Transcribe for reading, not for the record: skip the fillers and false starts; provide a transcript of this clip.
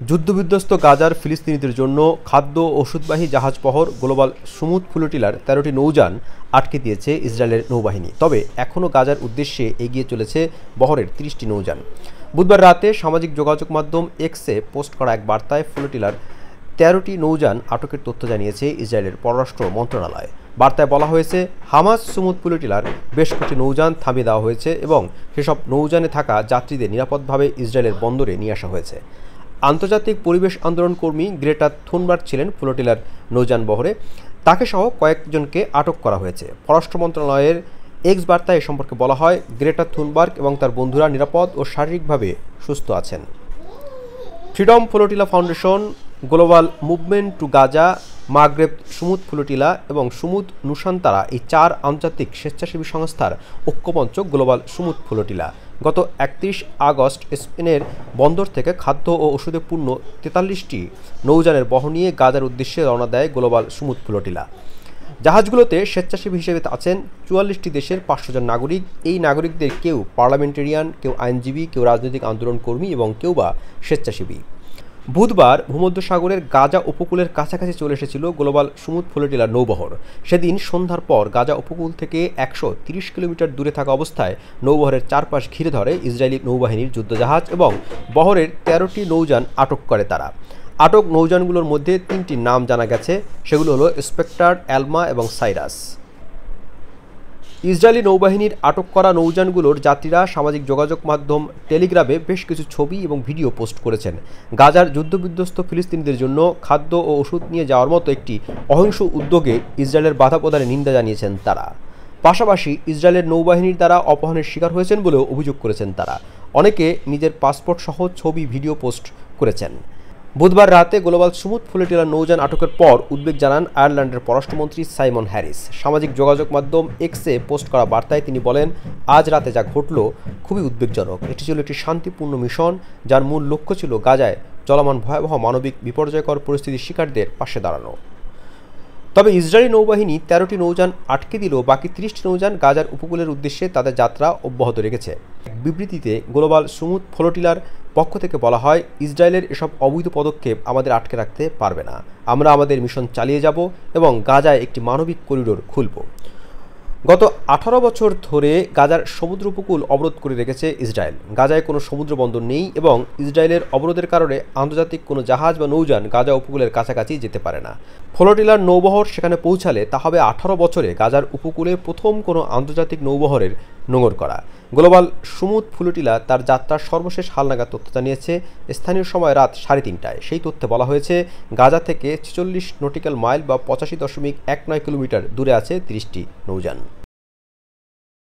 যুদ্ধবিধ্বস্ত গাজার ফিলিস্তিনিদের জন্য খাদ্য ও ওষুধবাহী জাহাজবহর গ্লোবাল সুমুদ ফ্লোটিলার ১৩টি নৌযান আটকে দিয়েছে ইসরায়েলের নৌবাহিনী। তবে এখনও গাজার উদ্দেশ্যে এগিয়ে চলেছে বহরের ৩০টি নৌযান। বুধবার রাতে সামাজিক যোগাযোগ মাধ্যম এক্সে পোস্ট করা এক বার্তায় ফ্লোটিলার ১৩টি নৌযান আটকের তথ্য জানিয়েছে ইসরায়েলের পররাষ্ট্র মন্ত্রণালয়। বার্তায় বলা হয়েছে, হামাস সুমুদ ফ্লোটিলার বেশ কটি নৌযান থামিয়ে দেওয়া হয়েছে এবং সেসব নৌযানে থাকা যাত্রীদের নিরাপদভাবে ইসরায়েলের বন্দরে নিয়ে আসা হয়েছে। আন্তর্জাতিক পরিবেশ আন্দোলন কর্মী গ্রেটা থুনবার্গ ছিলেন ফ্লোটিলার নৌযান বহরে। তাকে সহ কয়েকজনকে আটক করা হয়েছে। পররাষ্ট্র মন্ত্রণালয়ের এক্স বার্তায় এ সম্পর্কে বলা হয়, গ্রেটা থুনবার্গ এবং তার বন্ধুরা নিরাপদ ও শারীরিকভাবে সুস্থ আছেন। Freedom flotilla foundation, global movement two Gaza, মাগরেব Sumud flotilla এবং সুমুদ নুসান্তারা এই ৪ আন্তর্জাতিক স্বেচ্ছাসেবী সংস্থার ঐক্যমঞ্চ গ্লোবাল সুমুদ ফ্লোটিলা গত ৩১ আগস্ট স্পেনের বন্দর থেকে খাদ্য ও ওষুধে পূর্ণ ৪৩টি নৌযানের বহর নিয়ে গাজার উদ্দেশ্যে রওনা দেয় গ্লোবাল সুমুদ ফ্লোটিলা। জাহাজগুলোতে স্বেচ্ছাসেবী হিসেবে আছেন ৪৪টি দেশের ৫০০ জন নাগরিক। এই নাগরিকদের কেউ পার্লামেন্টেরিয়ান, কেউ আইনজীবী, কেউ রাজনৈতিক আন্দোলন কর্মী এবং কেউ বা স্বেচ্ছাসেবী। বুধবার ভূমধ্যসাগরের গাজা উপকূলের কাছাকাছি চলে এসেছিল গ্লোবাল সুমুদ ফ্লোটিলার নৌবহর। সেদিন সন্ধ্যার পর গাজা উপকূল থেকে ১৩০ কিলোমিটার দূরে থাকা অবস্থায় নৌবহরের চারপাশ ঘিরে ধরে ইসরায়েলি নৌবাহিনীর যুদ্ধজাহাজ এবং বহরের ১৩টি নৌযান আটক করে তারা। আটক নৌযানগুলোর মধ্যে ৩টির নাম জানা গেছে। সেগুলো হলো স্পেক্টার, অ্যালমা এবং সাইরাস। ইসরায়েলি নৌবাহিনীর আটক করা নৌযানগুলোর যাত্রীরা সামাজিক যোগাযোগ মাধ্যম টেলিগ্রামে বেশ কিছু ছবি এবং ভিডিও পোস্ট করেছেন। গাজার যুদ্ধবিধ্বস্ত ফিলিস্তিনিদের জন্য খাদ্য ও ওষুধ নিয়ে যাওয়ার মতো একটি অহিংস উদ্যোগে ইসরায়েলের বাধা প্রদানের নিন্দা জানিয়েছেন তারা। পাশাপাশি ইসরায়েলের নৌবাহিনীর দ্বারা অপহরণের শিকার হয়েছেন বলেও অভিযোগ করেছেন তারা। অনেকে নিজের পাসপোর্ট সহ ছবি, ভিডিও পোস্ট করেছেন। বুধবার রাতে গ্লোবাল সুমুদ ফ্লোটিলার নৌযান আটকের পর উদ্বেগ জানান আয়ারল্যান্ডের পররাষ্ট্রমন্ত্রী সাইমন হ্যারিস। সামাজিক যোগাযোগ মাধ্যম এক্সে পোস্ট করা বার্তায় তিনি বলেন, আজ রাতে যা ঘটল খুবই উদ্বেগজনক। এটি ছিল একটি শান্তিপূর্ণ মিশন যার মূল লক্ষ্য ছিল গাজায় চলমান ভয়াবহ মানবিক বিপর্যয়কর পরিস্থিতির শিকারদের পাশে দাঁড়ানো। তবে ইসরায়েলি নৌবাহিনী ১৩টি নৌযান আটকে দিলেও বাকি ৩০টি নৌযান গাজার উপকূলের উদ্দেশ্যে তাদের যাত্রা অব্যাহত রেখেছে। এক বিবৃতিতে গ্লোবাল সুমুদ ফ্লোটিলার পক্ষ থেকে বলা হয়, ইসরায়েলের এসব অবৈধ পদক্ষেপ আমাদের আটকে রাখতে পারবে না। আমরা আমাদের মিশন চালিয়ে যাব এবং গাজায় একটি মানবিক করিডোর খুলব। গত ১৮ বছর ধরে গাজার সমুদ্র উপকূল অবরোধ করে রেখেছে ইসরায়েল। গাজায় কোনো সমুদ্র বন্দর নেই এবং ইসরায়েলের অবরোধের কারণে আন্তর্জাতিক কোনো জাহাজ বা নৌযান গাজা উপকূলের কাছাকাছি যেতে পারে না। ফ্লোটিলার নৌবহর সেখানে পৌঁছালে তা হবে ১৮ বছরে গাজার উপকূলে প্রথম কোনো আন্তর্জাতিক নৌবহরের নোঙর করা। গ্লোবাল সুমুদ ফ্লোটিলা তার যাত্রার সর্বশেষ হালনাগাদ তথ্য জানিয়েছে স্থানীয় সময় রাত ৩:৩০টায়। সেই তথ্যে বলা হয়েছে, গাজা থেকে ৪৬ নটিক্যাল মাইল বা ৮৫.১৯ কিলোমিটার দূরে আছে ৩০টি নৌযান।